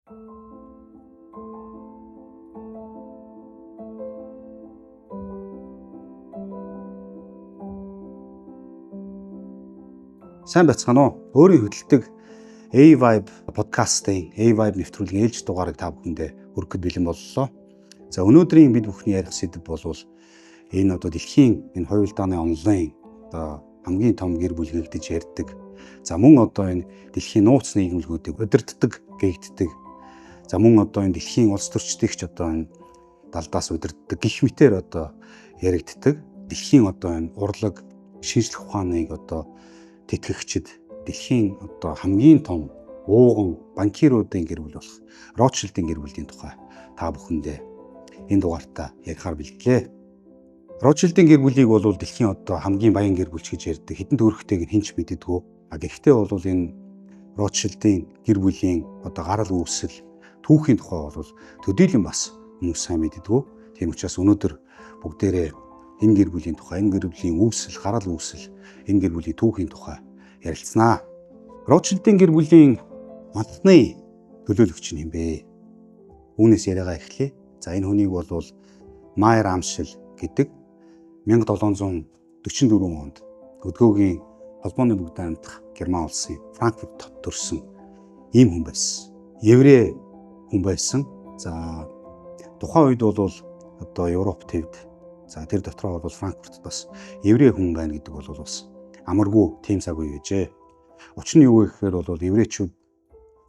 Сайн байцгаана уу? Өөрийн хөдөлдөг A-Vibe подкастын A-Vibe нэвтрүүлгийн ээлж дугаарыг та бүхэндээ хүргэхэд бэлэн боллоо. За өнөөдрийн бид бүхний ярих сэдэв бол энэ одоо дэлхийн энэ хувилдааны онлайн одоо хамгийн том гэр бүл гэгдэж ярьдаг. За мөн одоо энэ дэлхийн нууц нийгэмлгүүдийг удирддаг, гэгддэг. За мөн одоо энэ дэлхийн улс төрчдөгч одоо энэ далдаас удирддаг гэх мэтээр одоо яригддаг. Дэлхийн одоо энэ урлаг шинжлэх ухааныг одоо тэтгэгчид дэлхийн одоо хамгийн том ууган банкируудын гэр бүл болох Ротшильдын гэр бүлийн тухай та бүхэндээ энэ дугаартаа ярихаар бэлдлээ. Ротшильдын гэр бүлийг бол дэлхийн одоо хамгийн баян гэр бүлч гэж ярьдаг. Хэдэн төгрөгтэйг хэн ч мэддэггүй. Гэхдээ бол энэ Ротшильдын гэр бүлийн одоо гарал үүсэл түүхийн тухай бол төдийлөн бас хүмүүс сайн мэддэггүй. Тийм учраас өнөөдөр бүгдээрээ энэ гэр бүлийн тухай, энэ гэр бүлийн үүсэл, гарал үүсэл, энэ гэр бүлийн түүхийн тухай ярилцсанаа. Ротшильдын гэр бүлийн анхны төлөөлөгч нь юм бэ? Үүнээс яриагаа эхлэе. За энэ хүнийг бол Майер Амшил гэдэг 1744 онд өдгөөгийн холбооны бүгд найрамдах Герман улсын Франкфурт хотод төрсэн ийм хүн байсан. Еврей хүн байсан. За тухайн үед бол одоо Европ төвд тэр дотроо бол Франкфуртд бас еврей хүн байна гэдэг бол бас амаргүй тийм цаг үе гэжээ. Учир нь юу вэ гэхээр бол еврейчүүд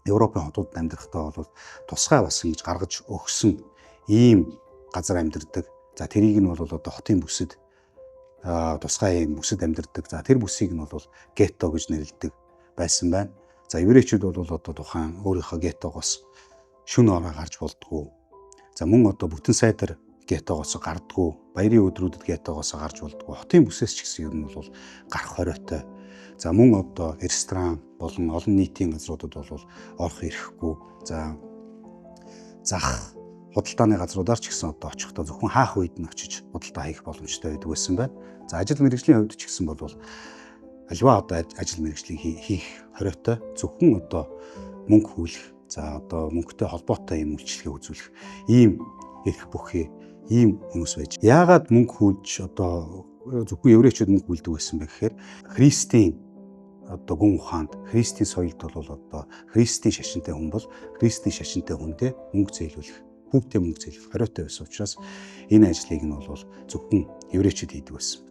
Европын хотод амьдрахдаа бол тусгай бас ингэж гаргаж өгсөн ийм газар амьдардаг. За тэрийг нь бол одоо хотын бүсэд тусгай ийм бүсэд амьдардаг. За тэр бүсийг нь бол гетто гэж нэрлэдэг байсан байна. За еврейчүүд бол одоо тухайн өөрийнхөө геттогоос шөнө ороо гарч болдгоо. За мөн одоо бүтэн сайдар геттогоос гардггүй, баярын өдрүүдэд геттогоос гарч болдгоо. Хотын бүсээс ч гэсэн ер нь бол гарах хориотой. За мөн одоо ресторан болон олон нийтийн газруудад бол орох ирэхгүй. За зах худалдааны газруудаар ч гэсэн одоо очихдоо зөвхөн хаах үед нь очиж худалдаа хийх боломжтой байдаг байсан байна. За ажил мэргэжлийн хувьд ч гэсэн бол альва одоо ажил мэргэжлийг хийх хориотой. Зөвхөн одоо мөнгө хүлэх, за одоо мөнгөтэй холбоотой юм үйлчлэгээ үзүүлэх ийм эрх бүхий ийм хүмүүс байж. Яагаад мөнгө хүлж одоо зөвхөн еврейчүүд мөнгө хүлдэг байсан бэ гэхээр Христийн одоо гүн ухаанд, Христийн соёлд бол одоо Христийн шашинтай хүн бол Христийн шашинтай хүндээ мөнгө зээлүүлэх, хүүхдээ мөнгө зээлүүлэх хориотой байсан учраас энэ ажлыг нь бол зөвхөн еврейчүүд хийдэг байсан.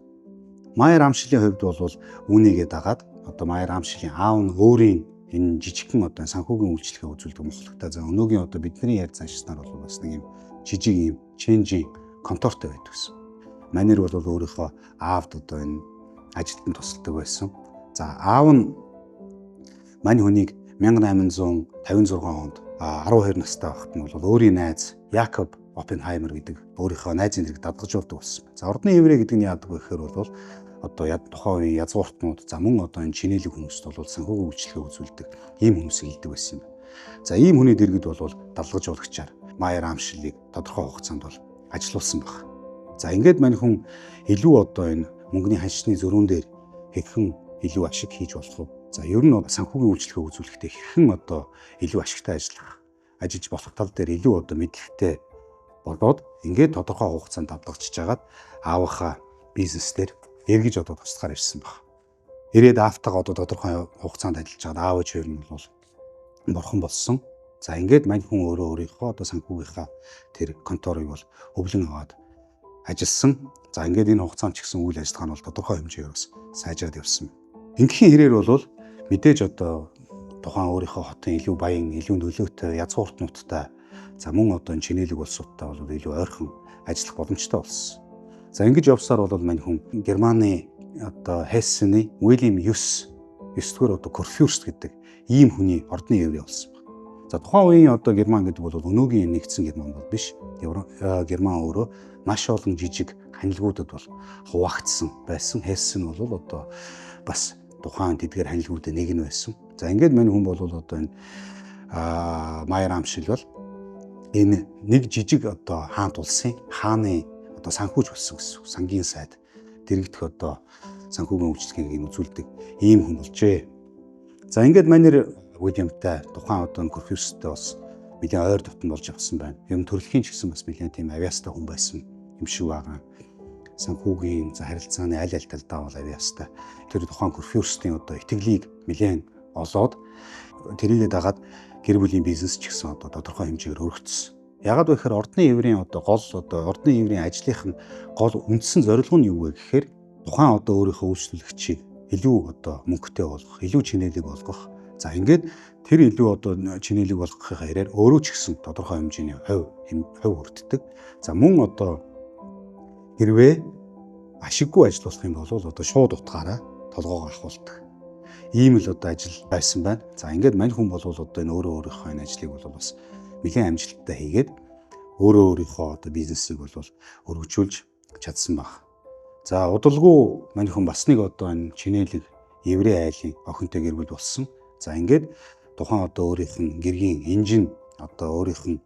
Майер Амшилийн хувьд бол үүнийгээ дагаад одоо Майер Амшилийн аав нь өөрийн энэ жижигхэн одоо санхүүгийн үйлчлэгээ үзүүлдэг мохлогтой. За өнөөгийн одоо бидний ярьж саншснаар бол бас нэг юм жижиг юм ченжийн контортой байдаг гэсэн. Манер бол өөрийнхөө аавд одоо энэ ажилд нь тусалдаг байсан. За аав нь мань хүнийг 1856 онд 12 настай байхад нь бол өөрийн найз Якоб Оппенхаймер гэдэг өөрийнхөө найзын зэрэг дадгаж явдаг болсон. За ордны еврей гэдэг нь яадаг вэ гэхээр бол одоо тухайн үеийн язгууртнууд, за мөн одоо энэ чинэлэг хүмүүст бол санхүүгийн үйлчлэгээ үзүүлдэг ийм хүмүүс илдэг байсан юм. За ийм хүний дэргэд бол далгаж явуулагчаар Майер Амшилыг тодорхой хугацаанд бол ажилуулсан баг. За ингээд мань хүн илүү одоо энэ мөнгөний ханшны зөрүүн дээр хэрхэн илүү ашиг хийж болох вэ? За ер нь санхүүгийн үйлчлэгээ үзүүлэхдээ хэрхэн одоо илүү ашигтай ажиллаж болох тал дээр илүү одоо мэдлэгтэй болоод ингээд тодорхой хугацаанд давтагчиж хагаад аавынхаа бизнес дээр эргэж одоо туслахаар ирсэн баг. Ирээд аавтайгаа одоо тодорхой хугацаанд ажиллаж хагаад аав ээж хоёр нь бол бурхан болсон. За ингээд мань хүн өөрийнхөө одоо санхүүгийнхаа тэр конторыг бол өвлөн аваад ажилласан. За ингээд энэ хугацаанд ч гэсэн үйл ажиллагаа нь бол тодорхой хэмжээгээр бас сайжраад явсан. Ингээхийн хэрээр бол мэдээж одоо тухайн өөрийнхөө хотын илүү баян, илүү нөлөөтэй язгууртнуудтай, за мөн одоо чинэлэг улсуудтай бол илүү ойрхон ажиллах боломжтой болсон. За ингэж явсаар бол мань хүн Германы одоо Хессений Уильям 9-р одоо Kurfürst гэдэг ийм хүний ордны еврей болсон. За тухайн үеийн одоо Герман гэдэг бол өнөөгийн нэгдсэн Герман бол биш. Герман өөрөө маш олон жижиг ханилгуудад бол хуваагдсан байсан. Хессен бол одоо бас тухайн тэдгээр ханилгуудын нэг нь байсан. За ингээд мань хүн бол одоо энэ Майер Амшил бол энэ нэг жижиг одоо хаант улсын хааны одоо санхүүж болсон гэсэн. Сангийн сайд дэрэгдэх одоо санхүүгийн үйлчлэгийг үзүүлдэг ийм хүн болжээ. За ингээд манер Уильямтай тухайн одоо Kurfürstтэй бас нэлээд ойр дотн болж авсан байна. Ер нь төрөлхийн ч гэсэн бас нэлээд тийм авиастай хүн байсан юм шиг байгаа. Санхүүгийн харилцааны аль талдаа бол авиастай. Тэр тухайн Курфюрстийн одоо итгэлийг нэлээд олоод тэрийгээ дагаад гэр бүлийн бизнес ч гэсэн одоо тодорхой хэмжээгээр өргөцсөн. Ягаад вэ гэхээр ордны еврейн ордны еврейн ажлынх нь гол үндсэн зорилго нь юу вэ гэхээр тухайн өөрийнхөө үйлчлүүлэгчийг илүү мөнгөтэй болгох, илүү чинээлэг болгох. За ингээд тэр илүү чинээлэг болгохын хэрээр өөрөө ч гэсэн тодорхой хэмжээний хувь хүртдэг. За мөн хэрвээ ашиггүй ажиллах юм бол шууд утгаараа толгоогоо ахуулдаг. Ийм л ажил байсан байна. За ингээд мань хүн бол энэ өөрийнхөө энэ ажлыг бол бас нэлээд амжилттай хийгээд өөрийнхөө бизнесийг бол өргөжүүлж чадсан баг. За удалгүй мань хүн бас нэг энэ чинээлэг еврей айлын охинтой гэр бүл болсон. За ингээд тухайн өөрийнх нь гэргийн энжин өөрийнх нь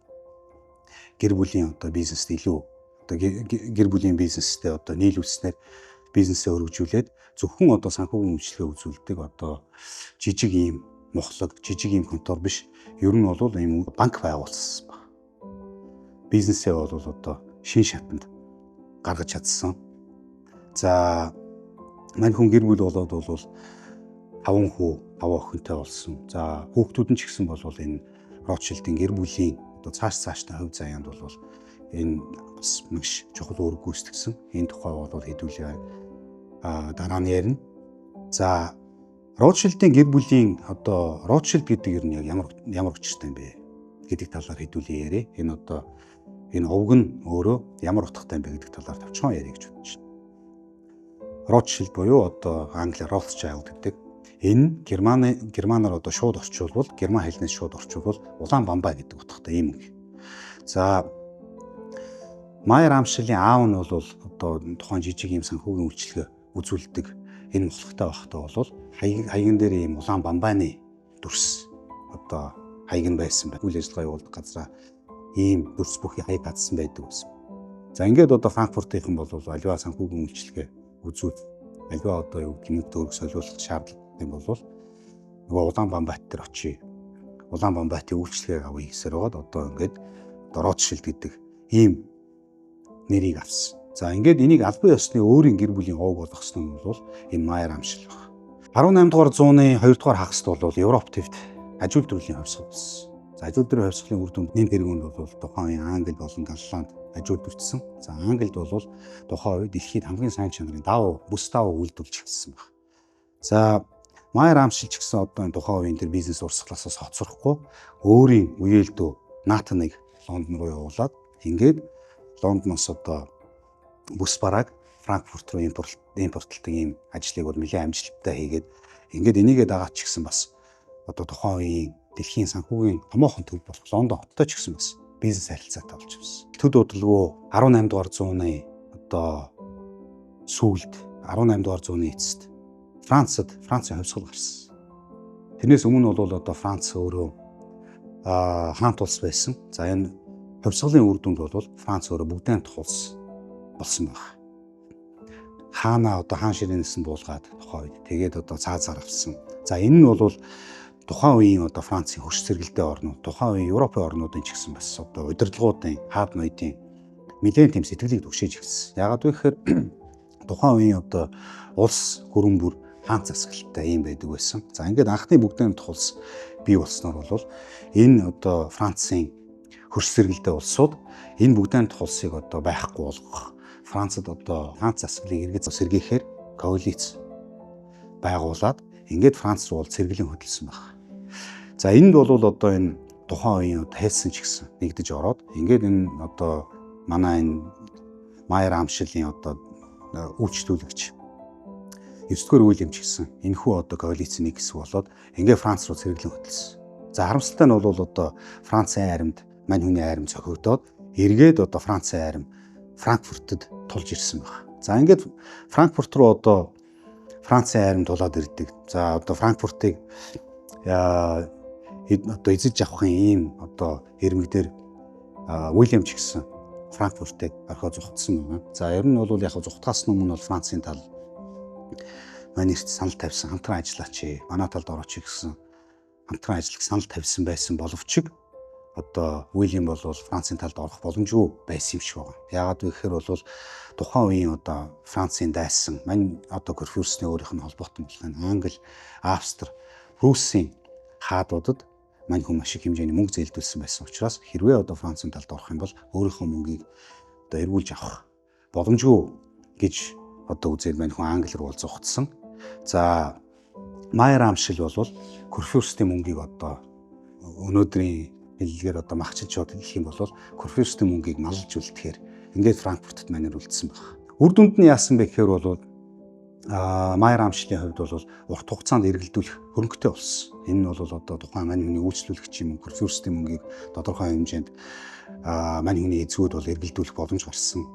гэр бүлийн бизнест илүү гэр бүлийн бизнестэй нийлүүлснээр бизнесээ өргөжүүлээд зөвхөн санхүүгийн үйлчлэгээ үзүүлдэг жижиг ийм мохлог, жижиг ийм контор биш. Ер нь бол ийм банк байгуулсан баг. Бизнесээ бол шин шатанд гаргаж чадсан. За мань хүн гэр бүл болоод бол 5 хүү, 5 охинтой болсон. За хүүхдүүд нь ч гэсэн бол энэ Ротшильдийн гэр бүлийн цааштай хувь заяанд бол энэ бас маш чухал үүрэг гүйцэтгсэн. Энэ тухай бол хэдүүлээ дараа нь ярина. За Ротшильдийн гэр бүлийн Ротшильд гэдэг ер нь яг ямар учиртай юм бэ гэдэг талаар хэдүүлээ ярэ. Энэ овг нь өөрөө ямар утгатай юм бэ гэдэг талаар товчхон ярих гэж бодож байна. Ротшильд буюу англиар Rothschild гэдэг. Энэ германаар шууд орчуулбал, герман хэлнээс шууд орчуулбал улаан бамбай гэдэг утгатай юм үг. За Майер Амшилийн аав нь бол тухайн жижиг юм санхүүгийн үйлчилгээ үзүүлдэг энэ мохлогтой байхдаа бол хаягн дээр ийм улаан бамбайны дүрс хаягн байсан байна. Үйл ажиллагаа явуулдаг газараа ийм дүрс бүхий хаяг гадсан байдаг байсан. За ингээд Франкфуртынхан бол аливаа санхүүгийн үйлчилгээ үзүүл аливаа гэмт төгрөг солиулах шаардлагатай бол нөгөө улаан бамбайт дээр очие. Улаан бамбайтын үйлчилгээг авъя гэсээр байгаа. Ингээд Ротшильд гэдэг ийм нэрийг авсан. За ингээд энийг албан ёсны өөрийн гэр бүлийн овог болгосон нь бол энэ Майер Амшил баг. 18 дугаар зууны 2 дугаар хагаст бол Европ төвд ажил төрлийн хувьсгал болсон. За ажил төрлийн хувьсгалын үр дүнд нэмт хэрэгүнд бол тухайн Англи болон Голланд ажил төрсөн. За Англид бол тухайн үед дэлхийд хамгийн сайн чанарын бүс давуу үйлдвэрлэж эхэлсэн баг. За Майер Амшил ч гэсэн энэ тухайн үеийн тэр бизнес урсгалаасаа хоцрохгүй өөрийн үеэлдүү Натаныг Лондон руу явуулаад ингээд Лондоноос бүс барааг Франкфурт руу импортлдог ийм ажлыг бол нэлээд амжилттай хийгээд ингээд энийгээ дагаад ч гэсэн бас тухайн үеийн дэлхийн санхүүгийн томоохон төв болох Лондон хоттой ч гэсэн бас бизнес харилцаатай болж байна. Төд удалгүй 18 дугаар зууны сүүлд 18 дугаар зууны эцэст Францын хувьсгал гарсан. Тэрнээс өмнө бол Франц өөрөө хаант улс байсан. За энэ хувьсгалын үр дүнд бол Франц өөрөө бүгдийн тулс болсон байна. Хаана хаан ширээнээс нь буулгаад тухайн үед тэгээд цаазаар авсан. За энэ нь бол тухайн үеийн Францын хөрш цэргэлдээ орнууд, тухайн үеийн Европын орнуудын ч гэсэн бас удирдлагуудын хаад ноёдын нэлээд тийм сэтгэлийг түгшээж эхэлсэн. Яагаад вэ гэхээр тухайн үеийн улс хөрөн бүр хаан засаглалтай юм байдаг байсан. За ингээд анхны бүгдийн тулс бий болсноор бол энэ Францын хөрш цэргэлдээ улсууд энэ бүгдийн тулсыг байхгүй болгох, Францад хаан засаглалыг эргэж сэргийхээр коалиц байгуулад ингээд Франц руу цэргэлэн хөдөлсөн байна. За энд бол энэ тухайн үеийн Хельсэн ч гэсэн нэгдэж ороод ингээд энэ манай энэ Майер Амшилийн үйлчлүүлэгч 9-р Уильям ч гэсэн энэхүү коалицийн нэг хэсэг болоод ингээд Франц руу цэргэлэн хөдөлсөн. За харамсалтай нь бол Францын айрамд мань хүний айрам цохигдоод эргээд Францын айрам Франкфуртод тулж ирсэн байна. За ингээд Франкфурт руу Францын айрам тулаад ирдэг. За Франкфуртыг эзэж авахын ийм ирмэг дээр Уильям ч гэсэн Франкфуртыг орхиод зугтсан байна. За ер нь бол яг зугтахаас өмнө бол Францын тал манай эрт санал тавьсан хамтран ажиллаач. Манай талд орооч гэсэн хамтран ажиллах санал тавьсан байсан боловч одоо Уильям бол Францын талд орох боломжгүй байсан юм шиг байна. Яагаад вэ гэхээр бол тухайн үеийн одоо Францын дайсан мань одоо Курфюрстийн өөрийнх нь холбоотой болох Англи, Австри, Пруссийн хаадуудад мань хүн маш их хэмжээний мөнгө зээлдүүлсэн байсан учраас хэрвээ одоо Францын талд орох юм бол өөрийнхөө мөнгийг одоо эргүүлж авах боломжгүй гэж одоо үзээд мань хүн Англи руу зугтсан. За Майер Амшил бол Курфюрстийн мөнгийг одоо өнөөдрийн хэллэгээр одоо махчилж яваад хэлэх юм бол Курфюрстийн мөнгийг маллж үлдэхээр ингээд Франкфуртод манер үлдсэн баг. Үр дүнд нь яасан бэ гэхээр бол Майер Амшлийн хувьд бол урт хугацаанд эргэлдүүлэх хөрөнгөтэй болсон. Энэ нь бол одоо тухайн мань хүний үйлчлүүлэгчийн мөнгө Курфюрстийн мөнгийг тодорхой хэмжээнд мань хүний эзгүүд бол эргэлдүүлэх боломж гарсан.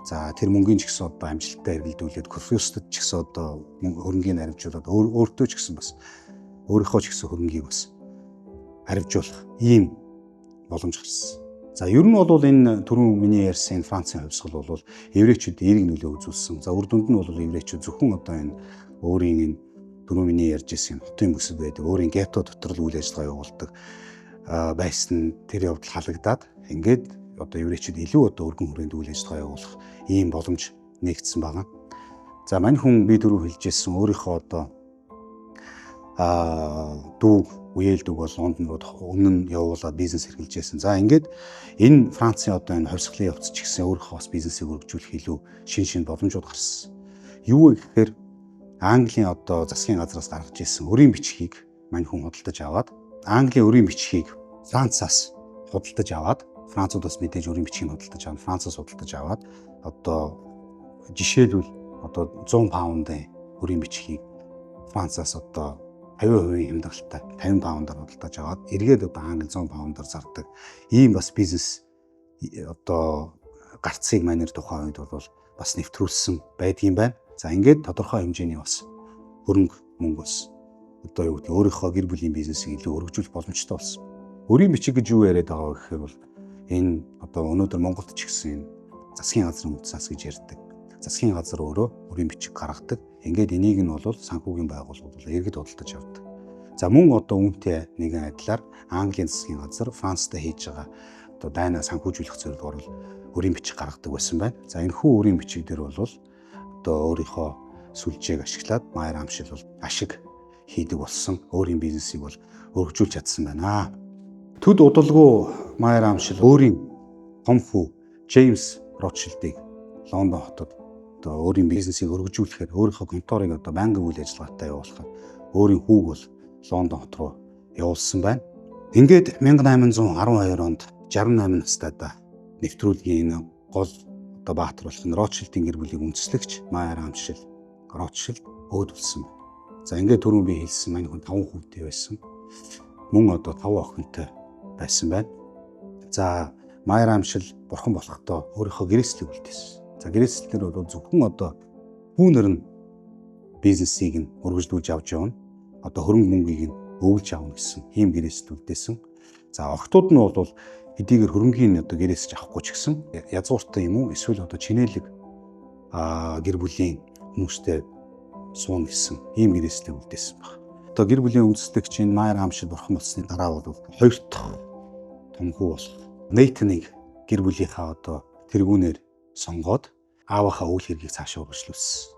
За тэр мөнгөний ч гэсэн одоо амжилттай эргэлдүүлээд Курфюрстад ч гэсэн одоо хөрөнгийг наримжуулаад өөртөө ч гэсэн бас өөрийнхөө ч гэсэн хөрөнгийг бас харивжуулах ийм боломж гарсан. За ер нь бол энэ түрүүн миний ярьсан Францын хувьсгал бол еврейчүүд эерэг нөлөө үзүүлсэн. За үр дүнд нь бол еврейчүүд зөвхөн одоо энэ өөрийн энэ түрүүн миний ярьж ирсэн хотын бүсэд байдаг өөрийн гетто дотор л үйл ажиллагаа явуулдаг байсан тэр явдал халагдаад ингээд одоо еврейчүүд илүү одоо өргөн хүрээнд үйл ажиллагаа явуулах ийм боломж нэгдсэн байна. За мань хүн би түрүү хэлжсэн өөрийнхөө одоо дүү үеэлдэг бол Лондон руу өмнө нь явуулаад бизнес эрхэлжсэн. За ингээд энэ Францын одоо энэ хувьсгалын явц ч гэсэн өөрийнхөө бас бизнесийг өргөжүүлэх илүү шин боломжууд гарсан. Юу вэ гэхээр Английн одоо засгийн газраас гаргаж ирсэн өрийн бичгийг мань хүн худалдаж аваад Английн өрийн бичгийг Францаас худалдаж аваад Француудаас мэдээж өрийн бичгийг худалдаж аваад Францаас худалдаж аваад одоо жишээлбэл одоо 100 паундын өрийн бичгийг Францаас одоо 50% хямдгалтай 50 паундаар худалдаж аваад эргээд одоо Англи 100 паундаар зардаг ийм бас бизнес одоо гарцыг манер тухайн үед бол бас нэвтрүүлсэн байдгийн байна. За ингээд тодорхой хэмжээний бас хөрөнгө мөнгө бас одоо юу гэдэг өөрийнхөө гэр бүлийн бизнесийг илүү өргөжүүлэх боломжтой болсон. Өрийн бичиг гэж юу яриад байгаа вэ гэхээр бол энэ одоо өнөөдөр Монголд ч гэсэн засгийн газрын үндэс гэж ярьдаг. Засгийн газар өөрөө өрийн бичиг гаргадаг. Ингээд энийг нь бол санхүүгийн байгууллагууд бол иргэд худалдаж авдаг. За мөн одоо үүнтэй нэгэн адилаар Английн засгийн газар Францтай хийж байгаа одоо дайнаа санхүүжүүлэх зорилгоор бол өрийн бичиг гаргадаг байсан байна. За энэ хүү өрийн бичиг дээр бол одоо өөрийнхөө сүлжээг ашиглаад Майер Амшил бол ашиг хийдэг болсон. Өөрийн бизнесийг бол өргөжүүлж чадсан байна. Төд удалгүй Майер Амшил өөрийн том хүү Джеймс Ротшилдыг Лондон хотод одоо өөрийн бизнесийг өргөжүүлэхээр өөрийнхөө конторыг одоо байнгын үйл ажиллагаатай явуулахаар өөрийн хүүг бол Лондон хот руу явуулсан байна. Ингээд 1812 онд 68 настайдаа нэвтрүүлгийн гол одоо баатар болох нь Ротшилдын гэр бүлийг үндэслэгч Майер Амшил Ротшилд өөдөлсөн байна. За ингээд түрүүн би хэлсэн мань хүн 5 хүүтэй байсан. Мөн одоо 5 охинтой байсан байна. За Майер Амшил бурхан болохдоо өөрийнхөө гэрээслийг үлдээсэн. За гэрээслэлээр бол зөвхөн одоо хүүнэр нь бизнесийг нь өргөжлүүлж авч явна. Одоо хөрөнгө мөнгийг нь өвлж авна гэсэн ийм гэрээсэл үлдээсэн. За охтууд нь бол хэдийгээр хөрөнгийн одоо гэрээсэж авахгүй ч гэсэн язгууртай юм уу эсвэл одоо чинээлэг гэр бүлийн хүмүүстэй суун гэсэн ийм гэрээслийг үлдээсэн баг. Одоо гэр бүлийн үндэслэгч Майер Амшил бурхан болсны дараа бол хоёр дахь том хүү болох Нейтнийг гэр бүлийнхаа одоо тэргүүнээр сонгоод аавынхаа үйл хэргийг цаашаа өргөжлүүлсэн.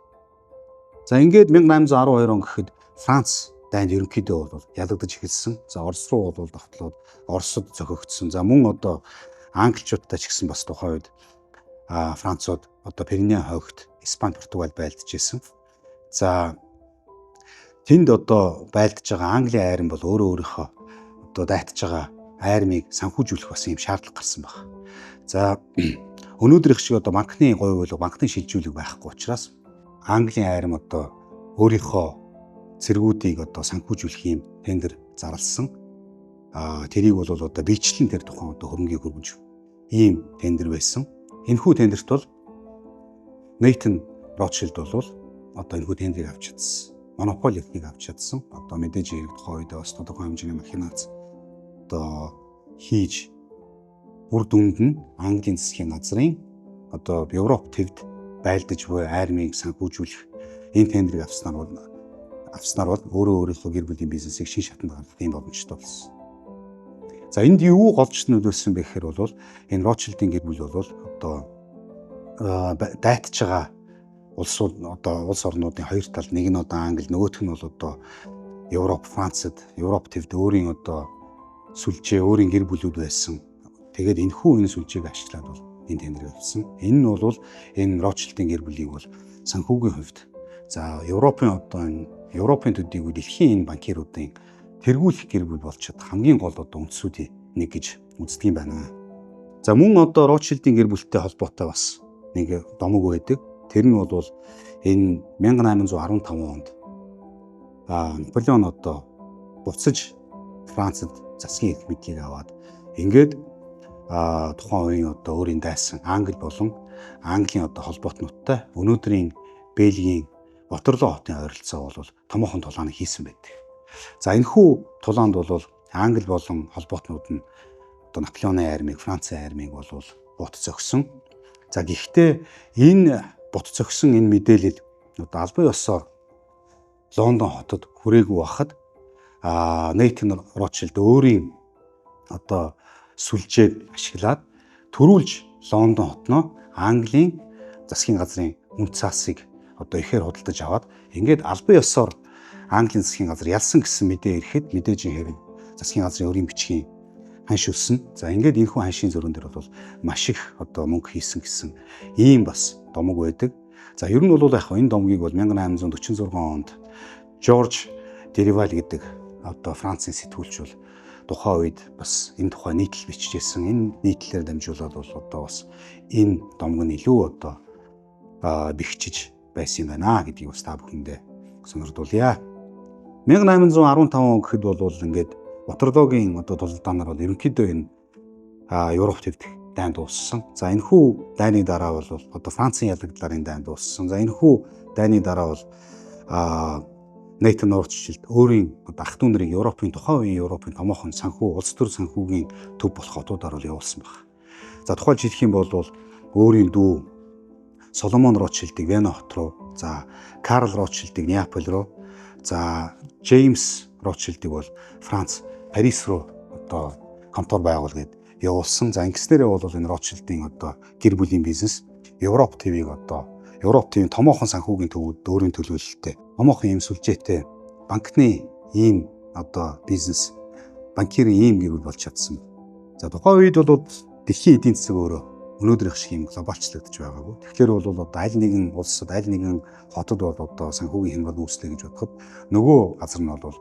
За ингээд 1812 он гэхэд Франц дайнд ерөнхийдөө бол ялагдаж эхэлсэн. За Орос руу бол довтлоод Оросод зохиогдсон. За мөн одоо англичуудтай ч гэсэн бас тухайн үед Францууд одоо Пиренеан хойгт Испани, Португал байлдаж ирсэн. За тэнд одоо байлдаж байгаа Английн айран бол өөрийнхөө одоо дайтаж байгаа айрмыг санхүүжүүлэх бас юм шаардлага гарсан байна. За өнөөдөр их шиг одоо банкны говь болго банкны шилжүүлэг байхгүй учраас Английн айрам одоо өөрийнхөө цэргүүдийг одоо санхүүжүүлэх юм тендер зарласан. Тэрийг бол одоо биечлэн тэр тухайн одоо хөрөнгийг хөргөж ийм тендер байсан. Энэхүү тендерт бол Нейтн Ротшилд бол одоо энэхүү тендерийг авч чадсан. Монополи ихийг авч чадсан. Одоо мэдээж хэрэг тухайн үед бас тодорхой хэмжээний махинац одоо хийж үр дүнд нь Английн засгийн газрын одоо Европ төвд байлдаж буй айрмыг санхүүжүүлэх энэ тендерийг авснаар бол өөрөө өөрийнхөө гэр бүлийн бизнесийг шин шатанд гаргах юм боломжтой болсон. За энд юу голж нөлөөлсөн бэ гэхээр бол энэ Ротшильдийн гэр бүл бол одоо дайтж байгаа улс орнуудын хоёр талд нэг нь одоо Англи, нөгөөх нь бол одоо Европ, Францад, Европ төвд өөрийн одоо сүлжээ, өөрийн гэр бүлүүд байсан. Тэгээд энэ сүлжээг ашиглаад бол энэ тендер явуулсан. Энэ нь бол энэ Ротшильдийн гэр бүлийг бол санхүүгийн хувьд за Европын төдийгүй дэлхийн энэ банкируудын тэргүүлэх гэр бүл болчиход хамгийн гол одоо үндсүүдийн нэг гэж үздэг юм байна. За мөн одоо Ротшильдийн гэр бүлтэй холбоотой бас нэг домог байдаг. Тэр нь бол энэ 1815 онд Наполеон одоо буцаж Францад засгийн эрх мэдлийг аваад ингээд тухайн үеийн одоо өөрийн дайсан Англи болон Английн одоо холбоотнуудтай өнөөдрийн Бельгийн Ватерлоо хотын ойролцоо бол томоохон тулааныг хийсэн байдаг. За энэхүү тулаанд бол Англи болон холбоотнууд нь одоо Наполеоны армийг, Францын армийг бол бут зогсон. За гэхдээ энэ бут зогсон энэ мэдээлэл одоо албан ёсоор Лондон хотод хүрээгүй байхад Нейтан Ротшильд өөрийн одоо сүлжээг ашиглаад төрүүлж Лондон хотноо Английн засгийн газрын үн цаасыг одоо ихээр худалдаж аваад ингээд албан ёсоор Английн засгийн газар ялсан гэсэн мэдээ ирэхэд мэдээж хэрэг засгийн газрын өрийн бичгийн ханш өссөн. За ингээд энэхүү ханшийн зөрүүн дээр бол маш их одоо мөнгө хийсэн гэсэн ийм бас домог байдаг. За ер нь бол яг энэ домгийг бол 1846 онд Жорж Дерваль гэдэг одоо Францын сэтгүүлч бол тухайн үед бас энэ тухай нийтлэл бичижсэн. Энэ нийтлэлээр дамжуулаад бол одоо бас энэ домог нь илүү одоо бэхжиж байсан юм байна гэдгийг бас та бүхэндээ сонирдуулъя. 1815 он гэхэд бол ингээд Ватерлоогийн одоо тулдаанаар бол ерөнхийдөө энэ Европ төвд дайн дууссан. За энэхүү дайны дараа бол одоо Францын ялагдларын дайн дууссан. За энэхүү дайны дараа бол Нейтан Ротшильд өөрийн одоо ах トゥ нарыг Европын тухайн үеийн Европын томоохон санхүү, улс төр санхүүгийн төв болох хотуудаар бол явуулсан баг. За тухайлж хэлэх юм бол өөрийн дүү Соломон Ротшильдийг Вена хот руу, за Карл Ротшильдийг Неаполь руу, за Джеймс Ротшильдийг бол Франц Парис руу одоо контор байгуулгээд явуулсан. За ингэснээрээ бол энэ Ротшильдийн одоо гэр бүлийн бизнес Европ ТV-г одоо Европ ТV-ийн томоохон санхүүгийн төвүүд өөрийн төлөөлөлтөй томоохон ийм сүлжээтэй банкны ийм одоо бизнес банкирын ийм гэр бүл болж чадсан. За тухайн үед бол дэлхийн эдийн засаг өөрөө өнөөдрийнх шиг юм глобалчлагдж байгаагүй. Тэгэхээр бол одоо аль нэгэн улсад, аль нэгэн хотод бол одоо санхүүгийн хямрал үүслэе гэж бодоход нөгөө газар нь бол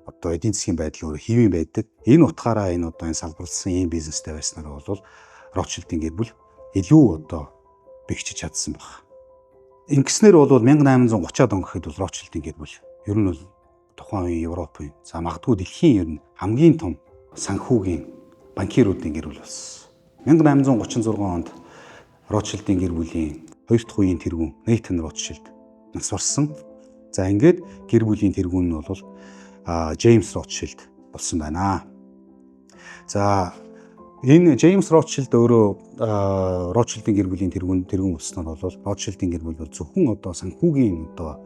одоо эдийн засгийн байдал өөрөө хэвэн байдаг. Энэ утгаараа энэ одоо энэ салбарлсан ийм бизнестэй байснаар бол Ротшильдийн гэр бүл илүү одоо бэхжиж чадсан баг. Ингэснээр бол 1830-аад он гэхэд бол Ротшильдийн гэр бүл ер нь бол тухайн үеийн Европын, за магадгүй дэлхийн ер нь хамгийн том санхүүгийн банкируудын гэр бүл болсон. 1836 онд Ротшильдийн гэр бүлийн хоёр дахь үеийн тэргүүн Нейтан Ротшильд нас барсан. За ингээд гэр бүлийн тэргүүн нь бол Джеймс Ротшильд болсон байна. За энэ Джеймс Ротшильд өөрөө Ротшильдийн гэр бүлийн тэргүүн болсноор бол Ротшильдийн гэр бүл зөвхөн одоо санхүүгийн одоо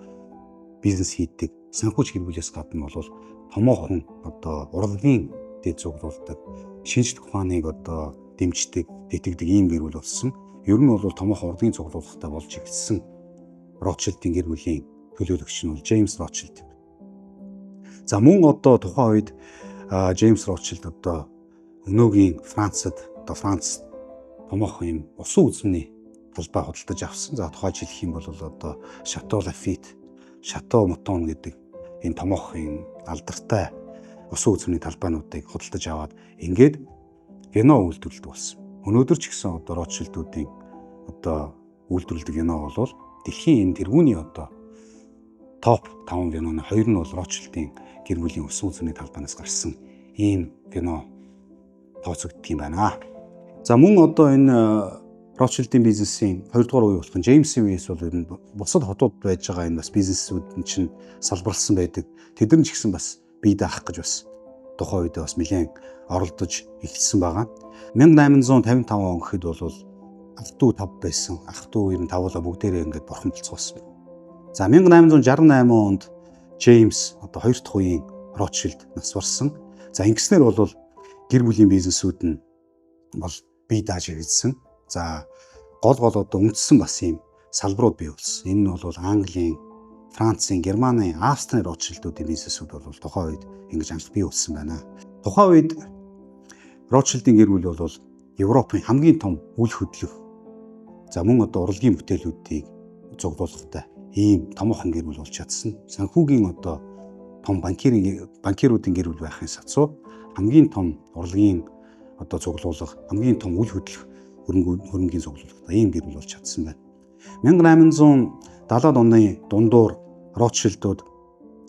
бизнес хийдэг санхүүч гэр бүлээс гадна бол томоохон одоо урлагийн дэд зуглуулдаг, шинжлэх ухааныг одоо дэмждэг, тэтгэдэг ийм гэр бүл болсон. Ер нь бол томоохон урлагийн цуглуулгатай болж эхэлсэн Ротшильдийн гэр бүлийн төлөөлөгч нь бол Джеймс Ротшильд. За мөн одоо тухайн үед Джеймс Ротшильд одоо өнөөгийн Францад одоо Франц томоохон юм усан үзмний талбай худалдаж авсан. За тухайн хэлэх юм бол одоо Шато Лафит, Шато Мотон гэдэг энэ томоохон алдартай усан үзмний талбайнуудыг худалдаж аваад ингээд вино үйлдвэрлэдэг болсон. Өнөөдөр ч гэсэн одоо Ротшильдүүдийн одоо үйлдвэрлэдэг вино бол дэлхийн энэ тэргүүний одоо топ 5 виноны хоёр нь бол Ротшильдийн гэр бүлийн усан үзмний талбайнаас гарсан ийм вино тооцогддог юм байна. За мөн одоо энэ Ротшильдийн бизнесийн 2 дугаар үе болох Джеймсийн үеэс бол ер нь бусад хотууд байж байгаа энэ бас бизнесүүд нь чинь салбарлсан байдаг. Тэд нар ч гэсэн бас бие даах гэж бас тухайн үедээ бас нэлээд оролдож эхэлсэн байгаа. 1855 он гэхэд бол ах トゥ 5 байсан. Ах トゥ 95-аа бүгдээрээ ингээд бурхамдалцуулсан. За 1868 онд Джеймс одоо 2 дахь үеийн Ротшильд нас барсан. За ингэснээр бол гэр бүлийн бизнесүүд нь бол бие дааж ирсэн. За гол одоо үндсэн бас ийм салбарууд бий болсон. Энэ нь бол Английн, Францын, Германы, Австрийн Ротшильдуудын бизнесүүд бол тухайн үед ингэж анх бий болсон байна. Тухайн үед Ротшильдын гэр бүл бол Европын хамгийн том үл хөдлөх, за мөн урлагийн бүтээлүүдийг зуглуулгатай ийм томоохон гэр бүл болж чадсан. Санхүүгийн том банкируудын гэр бүл байхын сацуу хамгийн том урлагийн зуглуулга, хамгийн том үл хөдлөх хөрөнгийн зуглуулгатай ийм гэр бүл болж чадсан байна. 1870-аад оны дундуур Ротшильдууд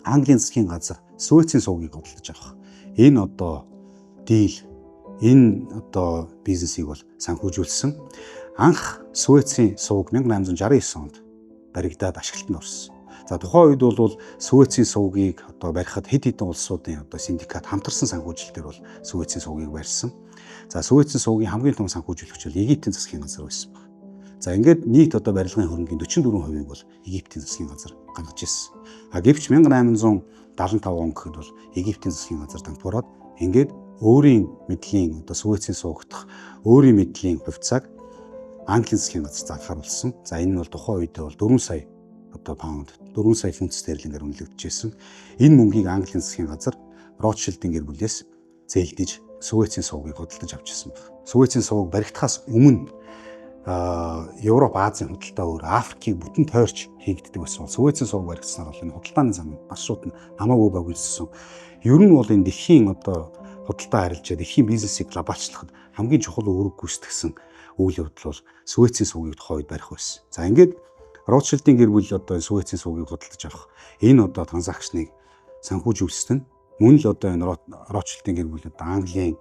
Английн засгийн газар Суэцийн сувгийг худалдаж авах энэ дийл, энэ бизнесийг бол санхүүжүүлсэн. Анх Суэцийн сувг 1869 онд баригдаад ашиглалтанд орсон. За тухайн үед бол Суэцийн сувгийг барихад хэд хэдэн улсуудын синдикат хамтарсан санхүүжилтээр бол Суэцийн сувгийг барьсан. За Суэцийн сувгийн хамгийн том санхүүжүүлэгч бол Египтийн засгийн газар байсан баг. За ингээд нийт барилгын хөрөнгийн 44% бол Египтийн засгийн газар гаргаж ирсэн. Гэвч 1875 он гэхэд бол Египтийн засгийн газар дампуураад ингээд өөрийн мэдлийн Суэцийн суугдах өөрийн мэдлийн хувьцааг Английн засгийн газар зархаар болсон. За энэ нь бол тухайн үедээ бол 4 сая паунд, 4 сая фунт стерлингээр үнэлэгдэжсэн. Энэ мөнгийг Английн засгийн газар Ротшильдын гэр бүлээс зээлдэж Суэцийн сувгийг худалдаж авчихсан байна. Суэцийн сувг баригдахаас өмнө Европ, Азийн худалдаа өөр Африкийг бүтэн тойрч хийгддэг байсан. Суэцийн сувг баригдсанаар бол энэ худалдааны зам бас шууд хамаагүй багуулсан. Ер нь бол энэ дэлхийн худалдаа харилцаа, дэлхийн бизнесийг глобалчлахад хамгийн чухал үүрэг гүйцэтгэсэн үйл явдал бол Суэцийн сувгийг тухайн үед барих байсан. За ингээд Ротшильдын гэр бүл Суэцийн сувгийг худалдаж авах энэ транзакшныг санхүүжүүлсэн нь мөн л энэ Ротшильдын гэр бүл Английн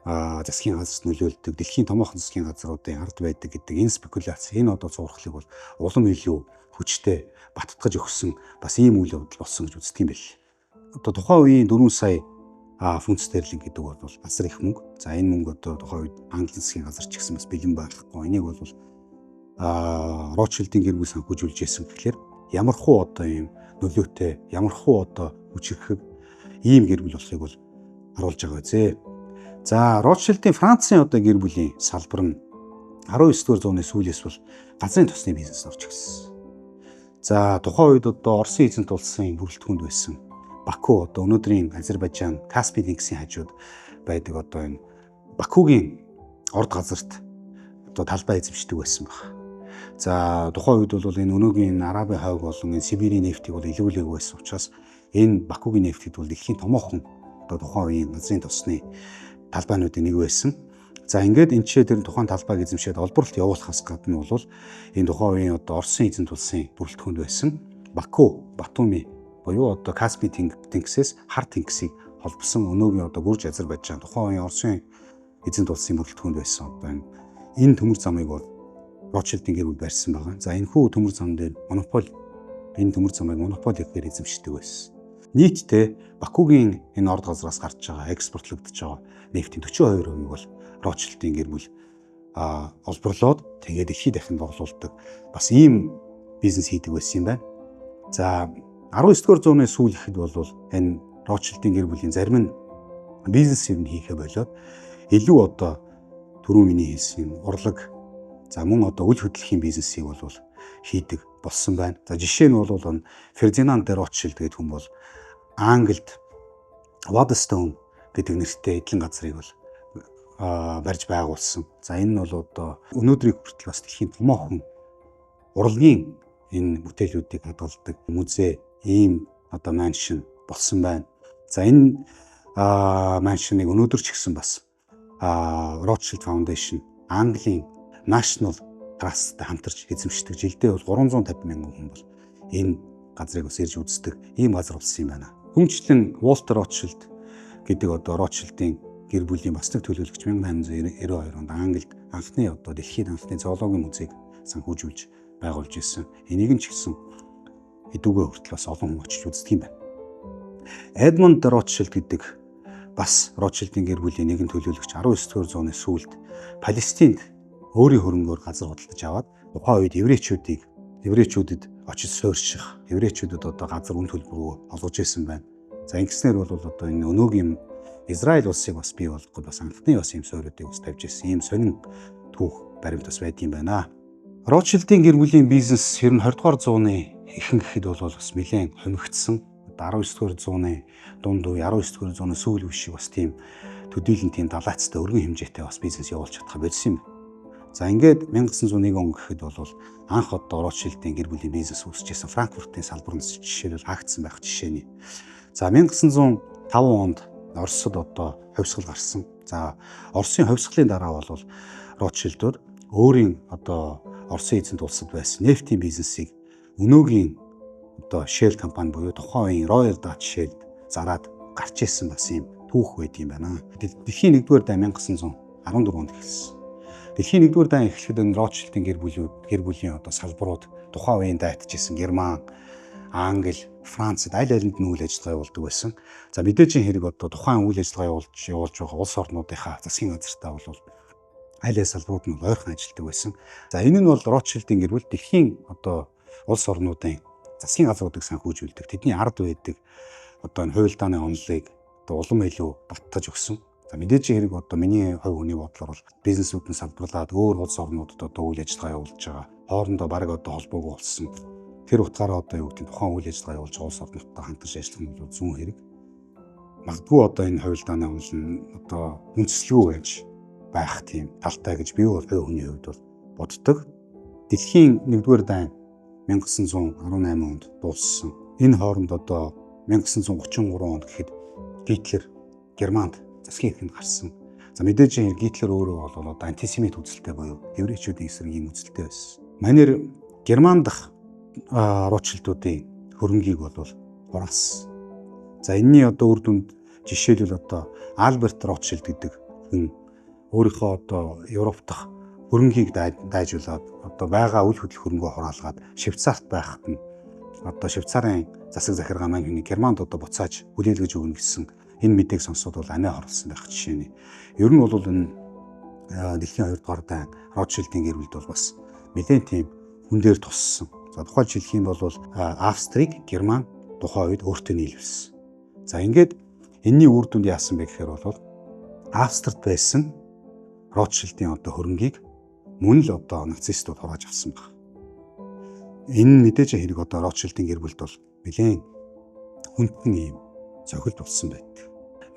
засгийн газарт нөлөөлдөг, дэлхийн томоохон засгийн газруудын ард байдаг гэдэг энэ спекуляц, энэ зурхлыг бол улам илүү хүчтэй баттгаж өгсөн бас ийм үйл явдал болсон гэж үздэг юм байл. Тухайн үеийн 4 сая фунт стерлинг гэдэг бол асар их мөнгө. За энэ мөнгө тухайн үед Английн засгийн газар ч гэсэн бас бэлэн байхгүй. Энийг бол Ротшильдын гэр бүл санхүүжүүлж ирсэн гэхээр ямархуу ийм нөлөөтэй, ямархуу хүчирхэг ийм гэр бүл болохыг бол харуулж байгаа үзье. За Ротшильдын Францын гэр бүлийн салбар нь 19-р зууны сүүлээс бол газрын тосны бизнес орж ирсэн. За тухайн үед Оросын эзэнт улсын бүрэлдэхүүнд байсан Баку, өнөөдрийн Азербайджан, Каспийн тэнгисийн хажууд байдаг энэ Бакугийн орд газарт талбай эзэмшдэг байсан баг. За тухайн үед бол энэ өнөөгийн Арабын хойг болон энэ Сибирийн нефтийг бол илрүүлээгүй байсан учраас энэ Бакугийн нефтүүд бол дэлхийн томоохон тухайн үеийн газрын тосны талбайнуудын нэг байсан. За ингээд тэр тухайн талбайг эзэмшээд олборлолт явуулахаас гадна бол энэ тухайн үеийн Оросын эзэнт улсын бүрэлдэхүүнд байсан Баку, Батуми буюу Каспийн тэнгисээс хар тэнгисийг холбосон өнөөгийн Гүрж Азербайджан тухайн үеийн Оросын эзэнт улсын бүрэлдэхүүнд байсан энэ төмөр замыг бол Ротшильдын гэр бүл барьсан байгаа. За энэ хүү төмөр зам дээр энэ төмөр замыг монопол гэхээр эзэмшдэг байсан. Нийтдээ Бакугийн энэ орд газраас гарч байгаа экспортлогдож байгаа нефтийн 42% бол Ротшильдын гэр бүл олборлоод тэгээд дэлхийд дахин боглуулдаг бас ийм бизнес хийдэг байсан юм байна. За 19-р зууны сүүл ихэд бол энэ Ротшильдын гэр бүлийн зарим нь бизнесийг хийхэ болоод илүү түрүү миний хэлсэн урлаг, за мөн үл хөдлөхийн бизнесийг бол хийдэг болсон байна. За жишээ нь бол Фердинанд де Ротшильд гэдэг хүн бол Англид Waddestone гэдэг нэртэй эдлэн газрыг бол барьж байгуулсан. За энэ нь бол өнөөдрийг хүртэл бас дэлхийн томоохон урлагийн энэ бүтээлүүдийг хадгалдаг музей, ийм маншин болсон байна. За энэ маншиныг өнөөдөр ч гэсэн бас Rothschild Foundation, Английн National Trust-тай хамтарч эзэмшдэг. Жилдээ бол 350 мянган хүн бол энэ газрыг бас ирж үздэг ийм газар болсон юм байна. Хүнчлэн Walter Rothschild гэдэг Rothschild-ийн гэр бүлийн бас нэг төлөөлөгч 1892 онд Англид анхны дэлхийд анхны зоологийн музейг санхүүжүүлж байгуулж ирсэн. Энийг нь ч гэсэн хэдүүгээ хүртэл бас олон хүн очиж үздэг юм байна. Edmund Rothschild гэдэг бас Rothschild-ийн гэр бүлийн нэгэн төлөөлөгч 19-р зууны сүүлд Палестинд өөрийн хөрөнгөөр газар худалдаж аваад тухайн үед еврейчүүдэд очиж суурьших, еврейчүүдэд газар үн төлбөр олгож ирсэн байна. За ингэснээр бол энэ өнөөгийн Израиль улсыг бас бий болгоход бас анхны бас ийм суурьуудыг бас тавьж ирсэн. Ийм сонин түүх баримт бас байд юм байна. Ротшильдийн гэр бүлийн бизнес ер нь 20 дугаар зууны ихэнх гэхэд бол бас нэлээд хомигдсон. 19 дугаар зууны дунд үе, 19 дугаар зууны сүүл үе шиг бас тийм төдийлөн тийм далайцтай өргөн хэмжээтэй бас бизнес явуулж чадах байсан юм. За ингээд 1901 он гэхэд бол анх одоо Ротшильдийн гэр бүлийн бизнес үүсчихсэн Франкфуртын салбарт жишээлбэл хаагдсан байх жишээний. За 1905 онд Оросд одоо хувьсгал гарсан. За Оросын хувьсгалын дараа бол Ротшильдууд өөрийн одоо Оросын эзэнт улсад байсан нефтийн бизнесийг өнөөгийн одоо Shell компани буюу тухайн үеийн Royal Dutch Shell зараад гарч ирсэн бас юм түүх байд юм байна. Дэлхийн 1-р дай 1914 онд эхэлсэн. Дэлхийн 1-р дай эхлэхэд энэ Ротшильдийн гэр бүлийн одоо салбарууд тухайн үеийн дайтжсэн Герман, Англи, Францад аль алинд нь үйл ажиллагаа явуулдаг байсан. За мэдээж хэрэг одоо тухайн үйл ажиллагаа явуулж байгаа улс орнуудынхаа засгийн газартаа бол аль аль салбарууд нь ойрхон ажилладаг байсан. За энэ нь бол Ротшильдийн гэр бүл дэлхийн одоо улс орнуудын засгийн газруудыг санхүүжүүлдэг. Тэдний ард байдаг одоо энэ хуульдааны онолыг одоо улам илүү баттаж өгсөн. За мэдээж хэрэг одоо миний хувь хүний бодлоор бол бизнесүүд нь салбарлаад өөр улс орнуудад одоо үйл ажиллагаа явуулж байгаа. Хоорондоо бараг одоо холбоогүй болсон. Тэр утгаараа одоо юу гэдэг тухайн үйл ажиллагаа явуулж байгаа улс орнуудтай хамтарч ажиллах нь бол зүүн хэрэг. Магадгүй одоо энэ хуульдааны онол нь одоо үндэслэгүй байж байх тийм талтай гэж би хувь хүний хувьд бол боддог. Дэлхийн 1-р дай 1918 онд дууссан. Энэ хооронд одоо 1933 онд гэхэд Гитлер Германд засгийн эрхэнд гарсан. За мэдээж Гитлер өөрөө бол одоо антисемит үзэлтэй буюу еврейчүүдийн эсрэг ийм үзэлтэй байсан. Манайр Герман дахь Ротшильдуудын хөрөнгийг бол хураасан. За энэний одоо үр дүнд жишээлбэл одоо Альберт Ротшильд гэдэг хүн өөрийнхөө одоо Европ дахь хөрөнгийг дайжуулаад одоо байгаа үл хөдлөх хөрөнгөө хураалгаад Швейцарт байхад нь одоо Швейцарын засаг захиргаа маань хүний Германд одоо буцааж хүлээлгэж өгнө гэсэн энэ мэдээг сонсоод бол амиа хорлсон байх жишээний. Ер нь бол энэ дэлхийн 2 дугаар дай Ротшильдийн гэр бүлд бол бас нэлээд тийм хүн дээр туссан. За тухайн жишээлх юм бол Австрийг Герман тухайн үед өөртөө нийлүүлсэн. За ингээд энэний үр дүнд яасан бэ гэхээр бол Австрид байсан Ротшильдийн одоо хөрөнгийг мөн л одоо нацистууд хурааж авсан баг. Энэ мэдээж хэрэг одоо Ротшильдийн гэр бүлд бол нэлээд хүндхэн ийм цохилт болсон байдаг.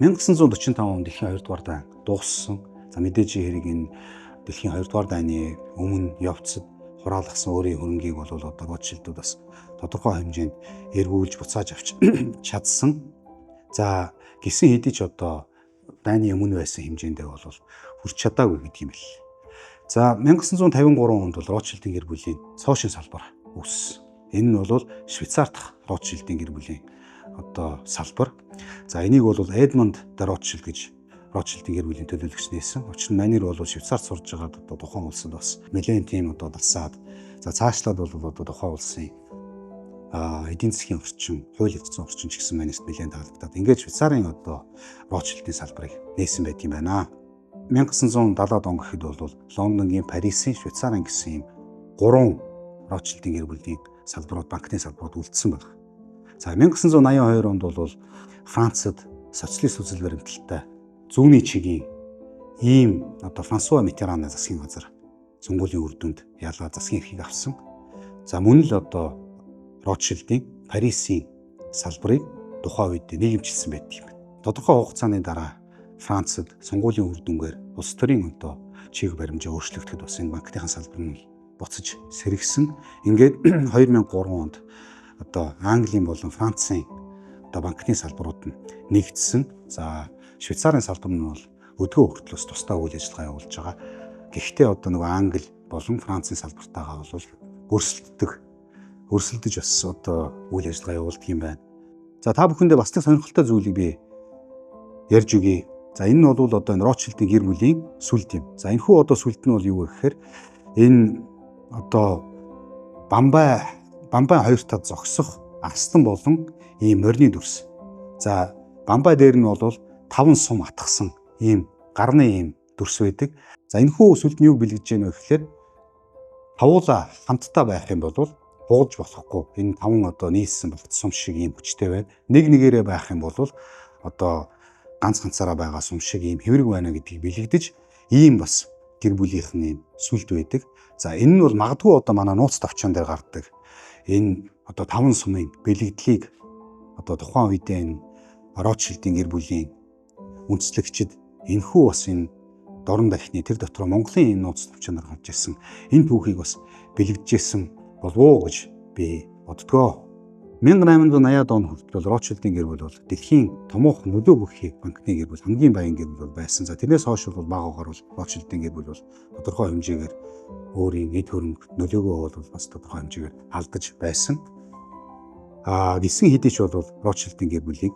1945 онд дэлхийн 2 дугаар дай дууссан. За мэдээж хэрэг энэ дэлхийн 2 дугаар дайны өмнө явцад хураалгасан өөрийн хөрөнгийг бол одоо Ротшильдууд бас тодорхой хэмжээнд эргүүлж буцааж авч чадсан. За гисэн хэдий ч одоо дайны өмнө байсан хэмжээндээ бол хүрч чадаагүй гэдэг юм бэл. За 1953 онд бол Ротшильдийн гэр бүлийн цоошин салбар үүссэн. Энэ нь бол Швейцар дахь Ротшильдийн гэр бүлийн одоо салбар. За энийг бол Эдмонд де Ротшильд гэж Ротшильдийн гэр бүлийн төлөөлөгч нээсэн. Учир нь манайр бол Швейцарт сурж байгаад одоо тухайн улсад бас нэлээд тийм одоо дасаад за цаашлаад бол одоо тухайн улсын эдийн засгийн орчин, хууль эрхцэн орчин ч гэсэн манайд нэлээд таалагдаад ингээд Швейцарын одоо Ротшильдийн салбарыг нээсэн байт юм байна. 1970-ад он гэхэд бол Лондонгийн, Парисын, Швейцарын гэсэн ийм 3 Ротшильдийн гэр бүлийн салбарууд, банкны салбарууд үлдсэн байна. За 1982 онд бол Францад социалист үзэл баримталтай зүүнний чигийн ийм одоо Франсуа Миттераны засгийн газар сонгуулийн үр дүнд ялгаа засгийн эрхийг авсан. За мөн л одоо Ротшильдийн Парисын салбарыг тухайн үед нийгэмчилсэн байдаг юм. Тодорхой хугацааны дараа Францад сонгуулийн үр дүнгээр улс төрийн одоо чиг баримжаа өөрчлөгдөд бас энэ банкныхаа салбар нь буцаж сэргсэн. Ингээд 2003 онд одоо Английн болон Францын одоо банкны салбарууд нь нэгдсэн. За Швейцарын салбар нь бол өдгөө хүртэл тусдаа үйл ажиллагаа явуулж байгаа. Гэхдээ одоо нөгөө Англи болон Францын салбартаагаа бол өрсөлдөж бас одоо үйл ажиллагаа явуулдаг юм байна. За та бүхэндээ бас нэг сонирхолтой зүйлийг би ярьж өгье. За энэ нь бол одоо энэ Ротшильдийн гэр бүлийн сүлд юм. За энэ хүү одоо сүлд нь бол юу вэ гэхээр энэ одоо Бамбай хоёр тал зогсох арслан болон ийм морины дүрс. За Бамбай дээр нь бол 5 сум атгсан ийм гарны ийм дүрс байдаг. За энэ хүү сүлд нь юу бэлгэж гэнэ вэ гэхээр тавуула хамтдаа байх юм бол хугалж болохгүй. Энэ 5 одоо нийлсэн багт сум шиг ийм хүчтэй байна. Нэг нэгээрээ байх юм бол одоо ганцаараа байгаа сум шиг ийм хэврэг байна гэдгийг бэлэгдэж ийм бас гэр бүлийнхэн ийм сүлд байдаг. За энэ нь бол магадгүй одоо манай нууц товчон дээр гардаг. Энэ одоо 5 сумын бэлэгдлийг одоо тухайн үедээ энэ Ротшильдийн гэр бүлийн үндэслэгчид энэхүү бас энэ дорн дахны тэр дотроо Монголын энэ нууц товчоноор гарч ирсэн энэ түүхийг бас бэлэгдэжсэн болов уу гэж би боддгоо. 1880-аад он хүртэл Ротшильдийн гэр бүл бол дэлхийн томоохон нөлөө бүхий банкны гэр бүл, хамгийн баян гэр бүл байсан. За тэрнээс хойш бол багаагаар бол Ротшильдийн гэр бүл бол тодорхой хэмжээгээр өөрийн эд хөрөнгө нөлөөгөө бол бас тодорхой хэмжээгээр алдаж байсан. Гисэн хэдий ч бол Ротшильдийн гэр бүлийг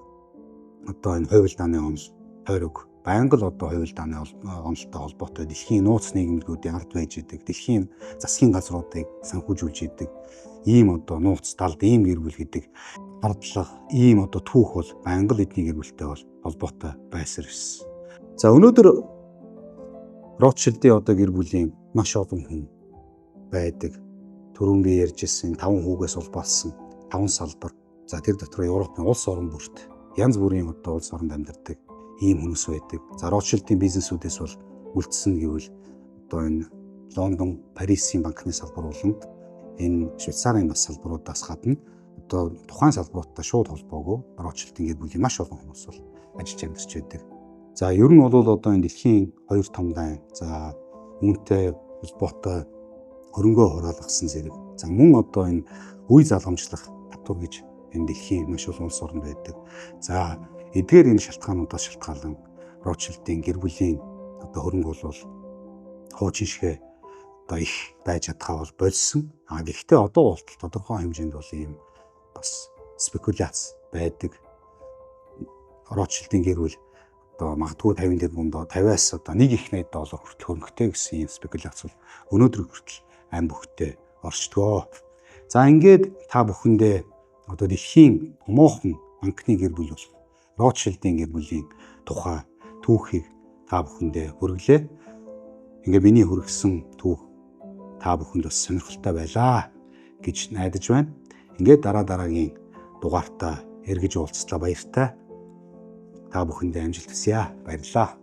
одоо энэ хувилдааны онол тойрог байнга л одоо хувилдааны онолтой холбоотой дэлхийн нууц нийгэмлэгүүдийн ард байж идэг, дэлхийн засгийн газруудыг санхүүжүүлж идэг ийм одоо нууц талд ийм гэр бүл гэдэг хардлага, ийм одоо түүх бол байнга л эдний гэр бүлтэй бол холбоотой байсаар ирсэн. За өнөөдөр Ротшильдийн одоо гэр бүлийн маш олон хүн байдаг. Түрүүн би ярьж ирсэн 5 хүүгээс улбаалсан 5 салбар. За тэр дотор Европын улс орон бүрт янз бүрийн одоо улс оронд амьдардаг ийм хүмүүс байдаг. За Ротшильдийн бизнесүүдээс бол үлдсэн гэвэл одоо энэ Лондон, Парисын банкны салбар болон энэ Швейцарын бас салбаруудаас гадна одоо тухайн салбаруудтай шууд холбоогүй Ротшильдийн гэр бүлийн маш олон хүмүүс бол ажиллаж амьдарч байдаг. За ер нь бол одоо энэ дэлхийн 2 том дайн, за үүнтэй холбоотой хөрөнгөө хураалгасан зэрэг. За мөн одоо энэ үе залгамжлах татвар гэж энэ дэлхийн маш олон улс орнд байдаг. За эдгээр энэ шалтгаануудаас шалтгаалan Ротшильдийн гэр бүлийн одоо хөрөнгө бол хуучин шигэ одоо их байж чадхаа бол болсон. Гэхдээ одоо болтол тодорхой хэмжээнд бол ийм бас спекуляц байдаг. Ротшильдийн гэр бүл одоо магадгүй 50 тэрбум доллар 50-аас одоо 1,8 доллар хүртэл хөрөнгөтэй гэсэн ийм спекуляц бол өнөөдөр хүртэл ам бүхтээ орчдгоо. За ингээд та бүхэндээ одоо дэлхийн томоохон банкны гэр бүл бол Ротшильдийн гэр бүлийн тухай түүхийг та бүхэндээ хүргэлээ. Ингээ миний хүргэсэн түүх та бүхэнд бас сонирхолтой байлаа гэж найдаж байна. Ингээд дараагийн дугаартаа эргэж уулзлаа баяртай. Та бүхэндээ амжилт хүсье. Баярлалаа.